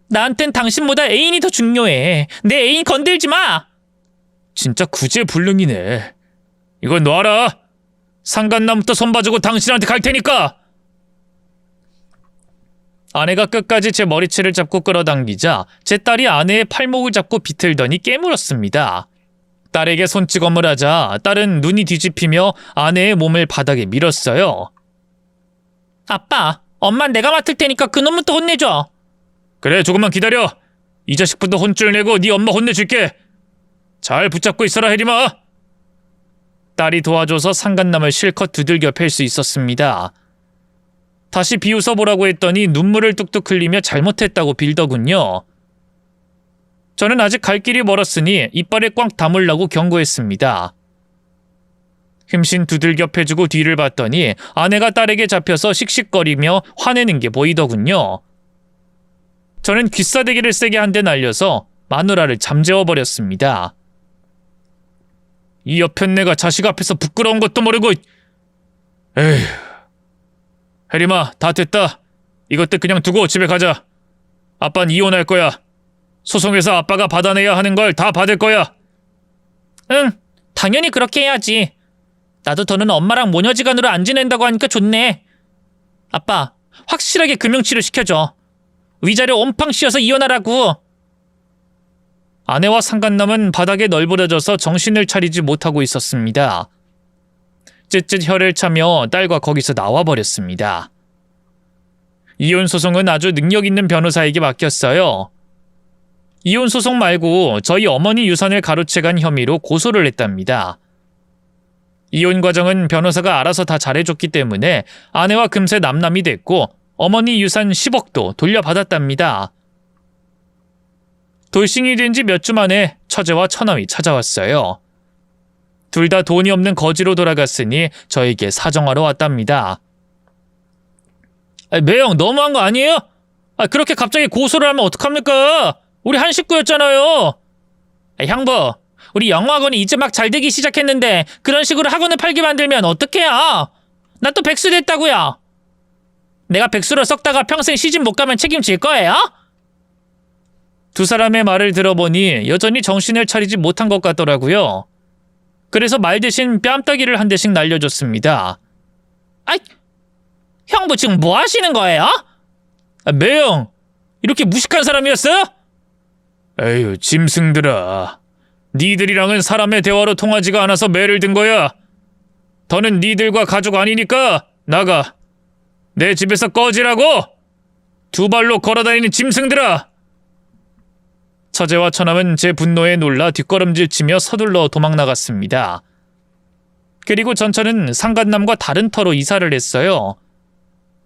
Speaker 1: 나한텐 당신보다 애인이 더 중요해. 내 애인 건들지 마. 진짜 구제불능이네. 이건 놔라. 상간남부터 손봐주고 당신한테 갈 테니까. 아내가 끝까지 제 머리채를 잡고 끌어당기자 제 딸이 아내의 팔목을 잡고 비틀더니 깨물었습니다. 딸에게 손찌검을 하자 딸은 눈이 뒤집히며 아내의 몸을 바닥에 밀었어요. 아빠, 엄만 내가 맡을 테니까 그놈부터 혼내줘. 그래, 조금만 기다려. 이 자식부터 혼쭐 내고 네 엄마 혼내줄게. 잘 붙잡고 있어라, 혜림아. 딸이 도와줘서 상간남을 실컷 두들겨 팰 수 있었습니다. 다시 비웃어보라고 했더니 눈물을 뚝뚝 흘리며 잘못했다고 빌더군요. 저는 아직 갈 길이 멀었으니 이빨에 꽉 다물라고 경고했습니다. 흠씬 두들겨 패주고 뒤를 봤더니 아내가 딸에게 잡혀서 씩씩거리며 화내는 게 보이더군요. 저는 귀싸대기를 세게 한 대 날려서 마누라를 잠재워버렸습니다. 이 여편네가 자식 앞에서 부끄러운 것도 모르고. 에휴. 혜림아, 다 됐다. 이것들 그냥 두고 집에 가자. 아빠는 이혼할 거야. 소송해서 아빠가 받아내야 하는 걸 다 받을 거야. 응, 당연히 그렇게 해야지. 나도 더는 엄마랑 모녀지간으로 안 지낸다고 하니까 좋네. 아빠, 확실하게 금융치료 시켜줘. 위자료 온팡 씌워서 이혼하라고. 아내와 상간남은 바닥에 널브러져서 정신을 차리지 못하고 있었습니다. 쯧쯧 혀를 차며 딸과 거기서 나와버렸습니다. 이혼 소송은 아주 능력 있는 변호사에게 맡겼어요. 이혼 소송 말고 저희 어머니 유산을 가로채간 혐의로 고소를 했답니다. 이혼 과정은 변호사가 알아서 다 잘해줬기 때문에 아내와 금세 남남이 됐고 어머니 유산 10억도 돌려받았답니다. 돌싱이 된 지 몇 주 만에 처제와 처남이 찾아왔어요. 둘 다 돈이 없는 거지로 돌아갔으니 저에게 사정하러 왔답니다. 매형 너무한 거 아니에요? 그렇게 갑자기 고소를 하면 어떡합니까? 우리 한 식구였잖아요. 형부, 우리 영어학원이 이제 막 잘되기 시작했는데 그런 식으로 학원을 팔게 만들면 어떡해요? 나 또 백수 됐다고요. 내가 백수로 썩다가 평생 시집 못 가면 책임질 거예요? 두 사람의 말을 들어보니 여전히 정신을 차리지 못한 것 같더라고요. 그래서 말 대신 뺨따기를 한 대씩 날려줬습니다. 아이, 형부 지금 뭐 하시는 거예요? 매형, 이렇게 무식한 사람이었어요? 에휴, 짐승들아. 니들이랑은 사람의 대화로 통하지가 않아서 매를 든 거야. 더는 니들과 가족 아니니까 나가. 내 집에서 꺼지라고! 두 발로 걸어다니는 짐승들아! 처제와 처남은 제 분노에 놀라 뒷걸음질치며 서둘러 도망나갔습니다. 그리고 전처는 상간남과 다른 터로 이사를 했어요.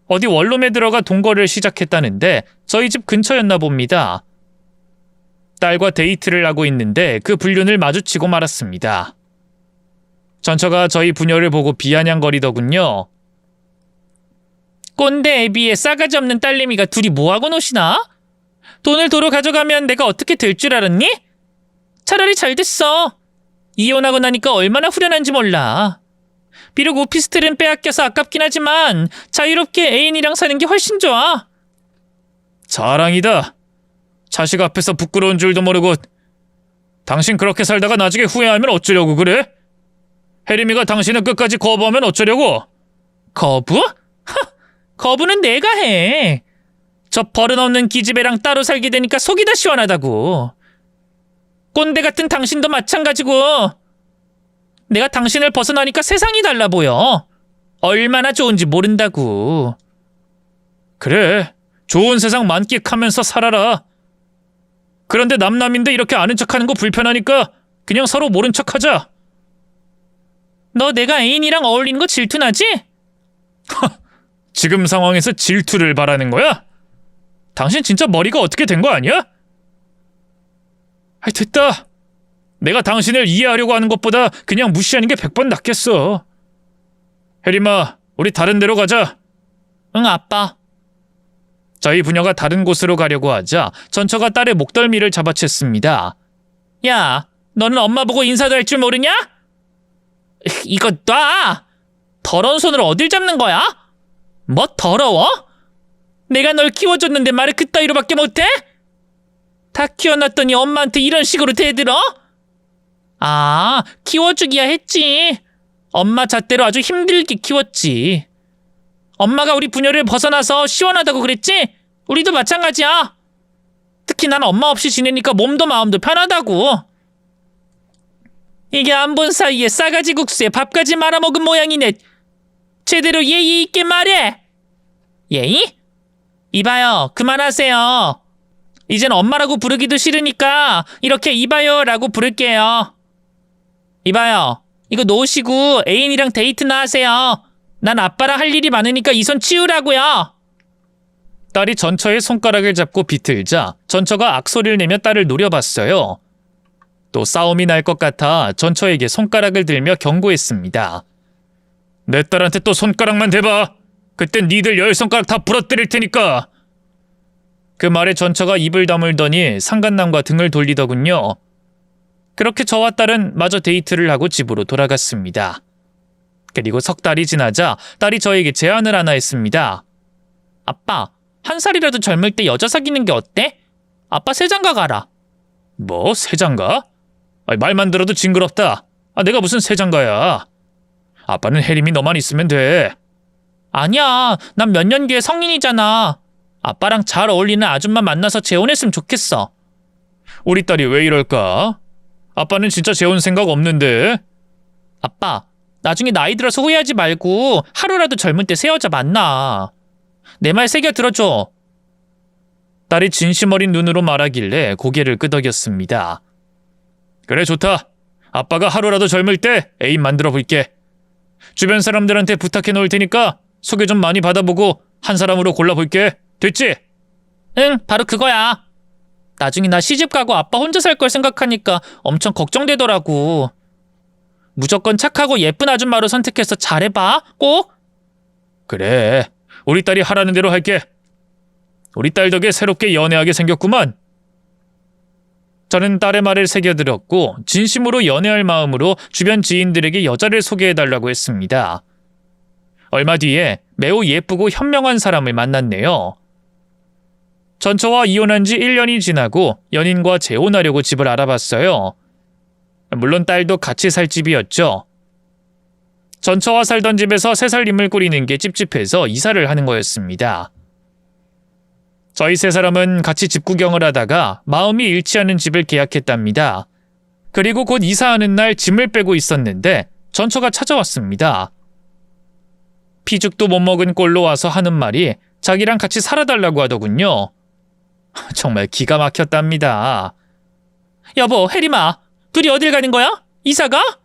Speaker 1: 어디 원룸에 들어가 동거를 시작했다는데 저희 집 근처였나 봅니다. 딸과 데이트를 하고 있는데 그 불륜을 마주치고 말았습니다. 전처가 저희 부녀를 보고 비아냥거리더군요. 꼰대 애비에 싸가지 없는 딸내미가 둘이 뭐하고 노시나? 돈을 도로 가져가면 내가 어떻게 될 줄 알았니? 차라리 잘 됐어. 이혼하고 나니까 얼마나 후련한지 몰라. 비록 오피스텔은 빼앗겨서 아깝긴 하지만 자유롭게 애인이랑 사는 게 훨씬 좋아. 자랑이다. 자식 앞에서 부끄러운 줄도 모르고. 당신 그렇게 살다가 나중에 후회하면 어쩌려고 그래? 혜림이가 당신을 끝까지 거부하면 어쩌려고? 거부? 거부는 내가 해. 저 버릇없는 기집애랑 따로 살게 되니까 속이 다 시원하다고. 꼰대 같은 당신도 마찬가지고. 내가 당신을 벗어나니까 세상이 달라 보여. 얼마나 좋은지 모른다고. 그래, 좋은 세상 만끽하면서 살아라. 그런데 남남인데 이렇게 아는 척하는 거 불편하니까 그냥 서로 모른 척하자. 너 내가 애인이랑 어울리는 거 질투나지? 지금 상황에서 질투를 바라는 거야? 당신 진짜 머리가 어떻게 된 거 아니야? 아이, 됐다. 내가 당신을 이해하려고 하는 것보다 그냥 무시하는 게 100번 낫겠어. 혜림아, 우리 다른 데로 가자. 응, 아빠. 저희 부녀가 다른 곳으로 가려고 하자 전처가 딸의 목덜미를 잡아챘습니다. 야, 너는 엄마 보고 인사도 할 줄 모르냐? 이거 놔! 더러운 손으로 어딜 잡는 거야? 뭐 더러워? 내가 널 키워줬는데 말을 그따위로밖에 못해? 다 키워놨더니 엄마한테 이런 식으로 대들어? 아, 키워주기야 했지. 엄마 잣대로 아주 힘들게 키웠지. 엄마가 우리 부녀를 벗어나서 시원하다고 그랬지? 우리도 마찬가지야. 특히 난 엄마 없이 지내니까 몸도 마음도 편하다고. 이게 안 본 사이에 싸가지 국수에 밥까지 말아먹은 모양이네. 제대로 예의 있게 말해. 예의? 이봐요, 그만하세요. 이젠 엄마라고 부르기도 싫으니까 이렇게 이봐요라고 부를게요. 이봐요, 이거 놓으시고 애인이랑 데이트나 하세요. 난 아빠랑 할 일이 많으니까 이 손 치우라고요. 딸이 전처의 손가락을 잡고 비틀자 전처가 악소리를 내며 딸을 노려봤어요. 또 싸움이 날 것 같아 전처에게 손가락을 들며 경고했습니다. 내 딸한테 또 손가락만 대봐. 그땐 니들 10손가락 다 부러뜨릴 테니까. 그 말에 전처가 입을 다물더니 상간남과 등을 돌리더군요. 그렇게 저와 딸은 마저 데이트를 하고 집으로 돌아갔습니다. 그리고 석 달이 지나자 딸이 저에게 제안을 하나 했습니다. 아빠, 한 살이라도 젊을 때 여자 사귀는 게 어때? 아빠 세장가 가라. 뭐, 세장가? 말만 들어도 징그럽다. 내가 무슨 세장가야. 아빠는 혜림이 너만 있으면 돼. 아니야, 난 몇 년 뒤에 성인이잖아. 아빠랑 잘 어울리는 아줌마 만나서 재혼했으면 좋겠어. 우리 딸이 왜 이럴까? 아빠는 진짜 재혼 생각 없는데. 아빠, 나중에 나이 들어서 후회하지 말고 하루라도 젊은 때 새 여자 만나. 내 말 새겨 들어줘. 딸이 진심 어린 눈으로 말하길래 고개를 끄덕였습니다. 그래, 좋다. 아빠가 하루라도 젊을 때 애인 만들어 볼게. 주변 사람들한테 부탁해 놓을 테니까 소개 좀 많이 받아보고 한 사람으로 골라볼게. 됐지? 응, 바로 그거야. 나중에 나 시집 가고 아빠 혼자 살 걸 생각하니까 엄청 걱정되더라고. 무조건 착하고 예쁜 아줌마로 선택해서 잘해봐, 꼭. 그래, 우리 딸이 하라는 대로 할게. 우리 딸 덕에 새롭게 연애하게 생겼구만. 저는 딸의 말을 새겨들었고 진심으로 연애할 마음으로 주변 지인들에게 여자를 소개해달라고 했습니다. 얼마 뒤에 매우 예쁘고 현명한 사람을 만났네요. 전처와 이혼한 지 1년이 지나고 연인과 재혼하려고 집을 알아봤어요. 물론 딸도 같이 살 집이었죠. 전처와 살던 집에서 새 살림을 꾸리는 게 찝찝해서 이사를 하는 거였습니다. 저희 세 사람은 같이 집 구경을 하다가 마음이 일치하는 집을 계약했답니다. 그리고 곧 이사하는 날 짐을 빼고 있었는데 전처가 찾아왔습니다. 피죽도 못 먹은 꼴로 와서 하는 말이 자기랑 같이 살아달라고 하더군요. 정말 기가 막혔답니다. 여보, 혜림아, 둘이 어딜 가는 거야? 이사가?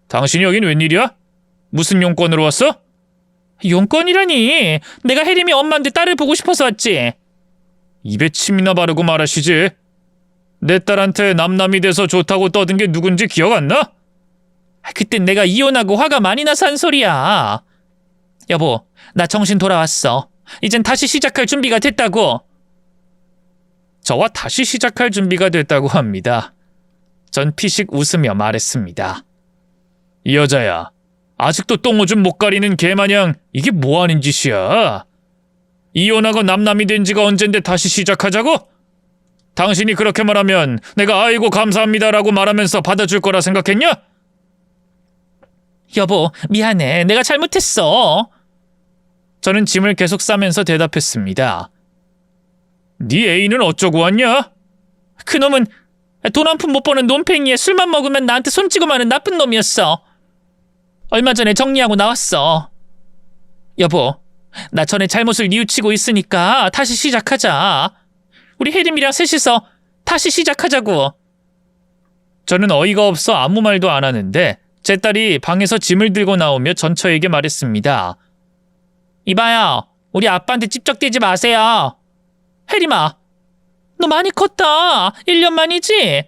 Speaker 1: 당신이 여긴 웬일이야? 무슨 용건으로 왔어? 용건이라니, 내가 혜림이 엄마인데 딸을 보고 싶어서 왔지. 입에 침이나 바르고 말하시지. 내 딸한테 남남이 돼서 좋다고 떠든 게 누군지 기억 안 나? 그땐 내가 이혼하고 화가 많이 나서 한 소리야. 여보, 나 정신 돌아왔어. 이젠 다시 시작할 준비가 됐다고. 저와 다시 시작할 준비가 됐다고 합니다. 전 피식 웃으며 말했습니다. 이 여자야, 아직도 똥오줌 못 가리는 개마냥 이게 뭐하는 짓이야? 이혼하고 남남이 된 지가 언젠데 다시 시작하자고? 당신이 그렇게 말하면 내가 아이고 감사합니다라고 말하면서 받아줄 거라 생각했냐? 여보, 미안해. 내가 잘못했어. 저는 짐을 계속 싸면서 대답했습니다. 네 애인은 어쩌고 왔냐? 그놈은 돈 한 푼 못 버는 논팽이에 술만 먹으면 나한테 손찌고 마는 나쁜 놈이었어. 얼마 전에 정리하고 나왔어. 여보, 나 전에 잘못을 뉘우치고 있으니까 다시 시작하자. 우리 혜림이랑 셋이서 다시 시작하자고. 저는 어이가 없어 아무 말도 안 하는데 제 딸이 방에서 짐을 들고 나오며 전처에게 말했습니다. 이봐요, 우리 아빠한테 찝쩍대지 마세요. 혜림아, 너 많이 컸다. 1년 만이지?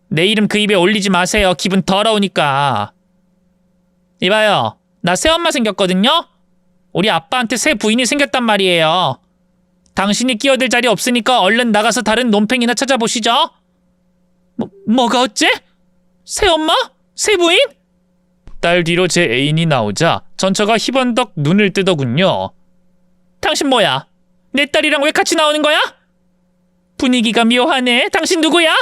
Speaker 1: 내 이름 그 입에 올리지 마세요. 기분 더러우니까. 이봐요, 나 새엄마 생겼거든요? 우리 아빠한테 새 부인이 생겼단 말이에요. 당신이 끼어들 자리 없으니까 얼른 나가서 다른 논팽이나 찾아보시죠. 뭐가 어째? 새엄마? 새 부인? 딸 뒤로 제 애인이 나오자 전처가 희번덕 눈을 뜨더군요. 당신 뭐야? 내 딸이랑 왜 같이 나오는 거야? 분위기가 묘하네. 당신 누구야?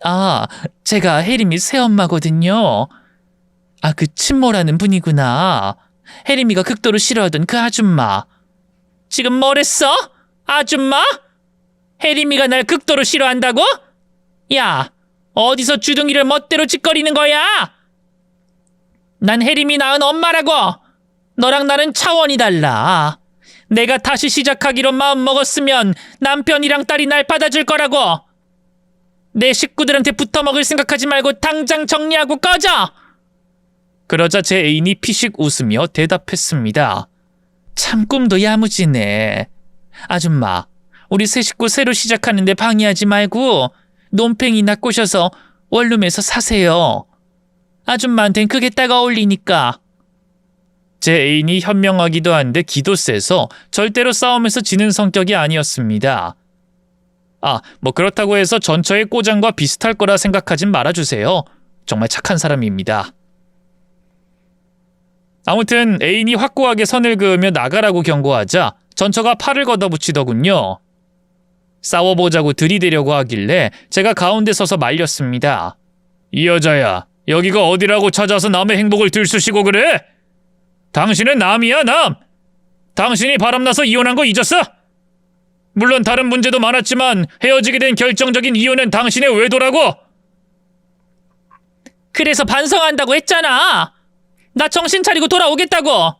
Speaker 1: 아, 제가 혜림이 새엄마거든요. 아, 그 친모라는 분이구나. 혜림이가 극도로 싫어하던 그 아줌마. 지금 뭐랬어? 아줌마? 혜림이가 날 극도로 싫어한다고? 야, 어디서 주둥이를 멋대로 짓거리는 거야? 난 혜림이 낳은 엄마라고. 너랑 나는 차원이 달라. 내가 다시 시작하기로 마음먹었으면 남편이랑 딸이 날 받아줄 거라고. 내 식구들한테 붙어먹을 생각하지 말고 당장 정리하고 꺼져. 그러자 제 애인이 피식 웃으며 대답했습니다. 참 꿈도 야무지네. 아줌마, 우리 새 식구 새로 시작하는데 방해하지 말고 논팽이나 꼬셔서 원룸에서 사세요. 아줌마한텐 그게 딱 어울리니까. 제 애인이 현명하기도 한데 기도 세서 절대로 싸움에서 지는 성격이 아니었습니다. 아, 뭐 그렇다고 해서 전처의 꼬장과 비슷할 거라 생각하진 말아주세요. 정말 착한 사람입니다. 아무튼 애인이 확고하게 선을 그으며 나가라고 경고하자 전처가 팔을 걷어붙이더군요. 싸워보자고 들이대려고 하길래 제가 가운데 서서 말렸습니다. 이 여자야, 여기가 어디라고 찾아서 남의 행복을 들쑤시고 그래? 당신은 남이야, 남! 당신이 바람나서 이혼한 거 잊었어? 물론 다른 문제도 많았지만 헤어지게 된 결정적인 이유는 당신의 외도라고! 그래서 반성한다고 했잖아! 나 정신 차리고 돌아오겠다고!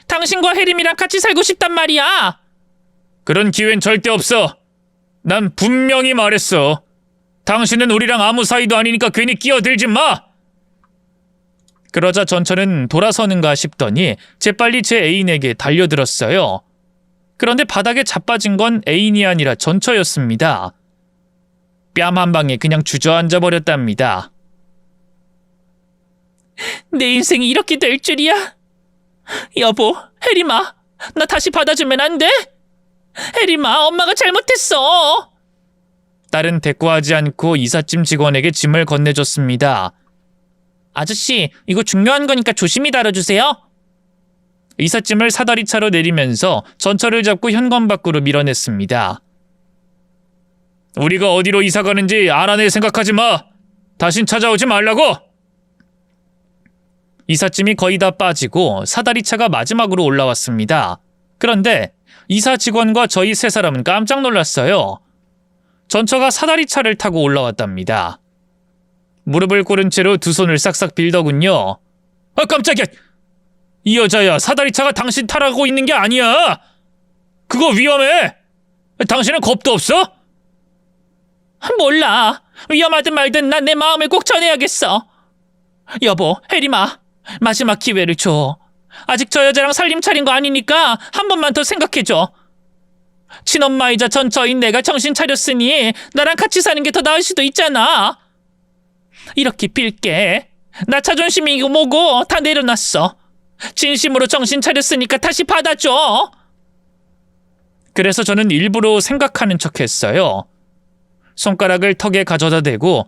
Speaker 1: 당신과 혜림이랑 같이 살고 싶단 말이야! 그런 기회는 절대 없어! 난 분명히 말했어. 당신은 우리랑 아무 사이도 아니니까 괜히 끼어들지 마! 그러자 전처는 돌아서는가 싶더니 재빨리 제 애인에게 달려들었어요. 그런데 바닥에 자빠진 건 애인이 아니라 전처였습니다. 뺨 한 방에 그냥 주저앉아 버렸답니다. 내 인생이 이렇게 될 줄이야? 여보, 혜림아, 나 다시 받아주면 안 돼? 혜림아, 엄마가 잘못했어. 딸은 대꾸하지 않고 이삿짐 직원에게 짐을 건네줬습니다. 아저씨, 이거 중요한 거니까 조심히 다뤄주세요. 이삿짐을 사다리차로 내리면서 전처를 잡고 현관 밖으로 밀어냈습니다. 우리가 어디로 이사 가는지 알아낼 생각하지 마. 다신 찾아오지 말라고. 이삿짐이 거의 다 빠지고 사다리차가 마지막으로 올라왔습니다. 그런데 이사 직원과 저희 세 사람은 깜짝 놀랐어요. 전처가 사다리차를 타고 올라왔답니다. 무릎을 꿇은 채로 두 손을 싹싹 빌더군요. 아, 깜짝이야! 이 여자야, 사다리차가 당신 타라고 있는 게 아니야! 그거 위험해! 당신은 겁도 없어? 몰라. 위험하든 말든 난 내 마음을 꼭 전해야겠어. 여보, 혜림아, 마지막 기회를 줘. 아직 저 여자랑 살림 차린 거 아니니까 한 번만 더 생각해줘. 친엄마이자 전처인 내가 정신 차렸으니 나랑 같이 사는 게 더 나을 수도 있잖아. 이렇게 빌게. 나 자존심이고 뭐고 다 내려놨어. 진심으로 정신 차렸으니까 다시 받아줘. 그래서 저는 일부러 생각하는 척했어요. 손가락을 턱에 가져다 대고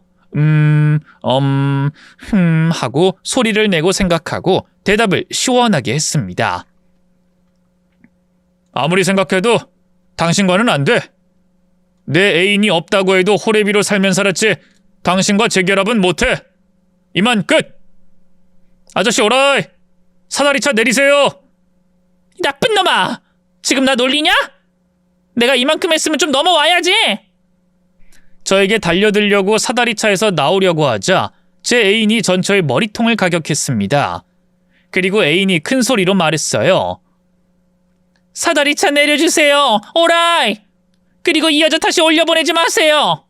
Speaker 1: 하고 소리를 내고 생각하고 대답을 시원하게 했습니다. 아무리 생각해도 당신과는 안 돼. 내 애인이 없다고 해도 호래비로 살면 살았지 당신과 재결합은 못해. 이만 끝. 아저씨 오라이. 사다리차 내리세요. 나쁜 놈아. 지금 나 놀리냐? 내가 이만큼 했으면 좀 넘어와야지. 저에게 달려들려고 사다리차에서 나오려고 하자 제 애인이 전처의 머리통을 가격했습니다. 그리고 애인이 큰 소리로 말했어요. 사다리차 내려주세요. 오라이. 그리고 이 여자 다시 올려보내지 마세요.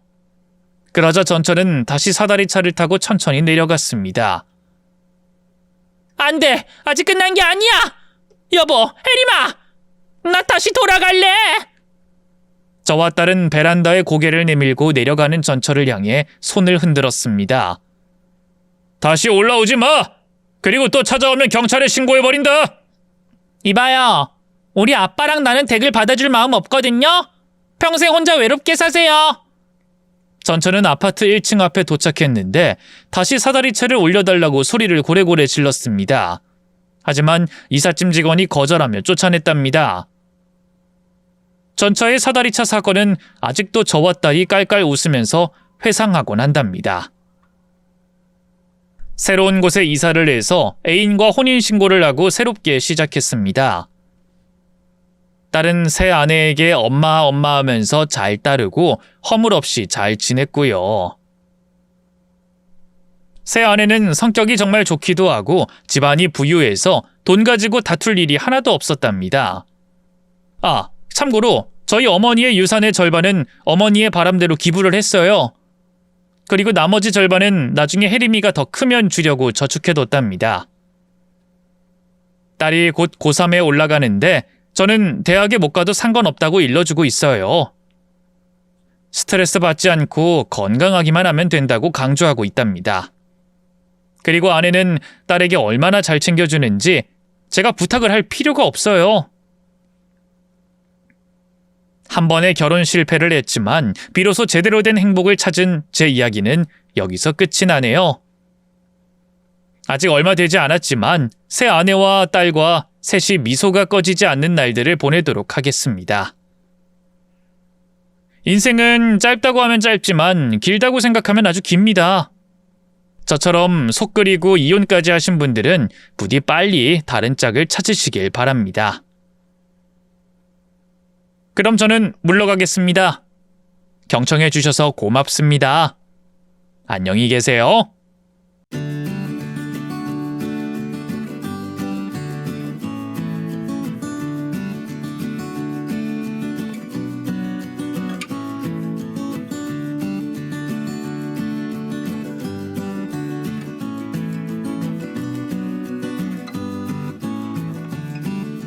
Speaker 1: 그러자 전처는 다시 사다리차를 타고 천천히 내려갔습니다. 안 돼. 아직 끝난 게 아니야. 여보, 혜림아. 나 다시 돌아갈래. 저와 딸은 베란다에 고개를 내밀고 내려가는 전처를 향해 손을 흔들었습니다. 다시 올라오지 마! 그리고 또 찾아오면 경찰에 신고해버린다! 이봐요. 우리 아빠랑 나는 댁을 받아줄 마음 없거든요? 평생 혼자 외롭게 사세요. 전처는 아파트 1층 앞에 도착했는데 다시 사다리차를 올려달라고 소리를 고래고래 질렀습니다. 하지만 이삿짐 직원이 거절하며 쫓아냈답니다. 전처의 사다리차 사건은 아직도 저와 딸이 깔깔 웃으면서 회상하곤 한답니다. 새로운 곳에 이사를 해서 애인과 혼인신고를 하고 새롭게 시작했습니다. 딸은 새 아내에게 엄마 하면서 잘 따르고 허물없이 잘 지냈고요. 새 아내는 성격이 정말 좋기도 하고 집안이 부유해서 돈 가지고 다툴 일이 하나도 없었답니다. 참고로 저희 어머니의 유산의 절반은 어머니의 바람대로 기부를 했어요. 그리고 나머지 절반은 나중에 혜림이가 더 크면 주려고 저축해뒀답니다. 딸이 곧 고3에 올라가는데 저는 대학에 못 가도 상관없다고 일러주고 있어요. 스트레스 받지 않고 건강하기만 하면 된다고 강조하고 있답니다. 그리고 아내는 딸에게 얼마나 잘 챙겨주는지 제가 부탁을 할 필요가 없어요. 한 번의 결혼 실패를 했지만 비로소 제대로 된 행복을 찾은 제 이야기는 여기서 끝이 나네요. 아직 얼마 되지 않았지만 새 아내와 딸과 셋이 미소가 꺼지지 않는 날들을 보내도록 하겠습니다. 인생은 짧다고 하면 짧지만 길다고 생각하면 아주 깁니다. 저처럼 속 끓이고 이혼까지 하신 분들은 부디 빨리 다른 짝을 찾으시길 바랍니다. 그럼 저는 물러가겠습니다. 경청해 주셔서 고맙습니다. 안녕히 계세요.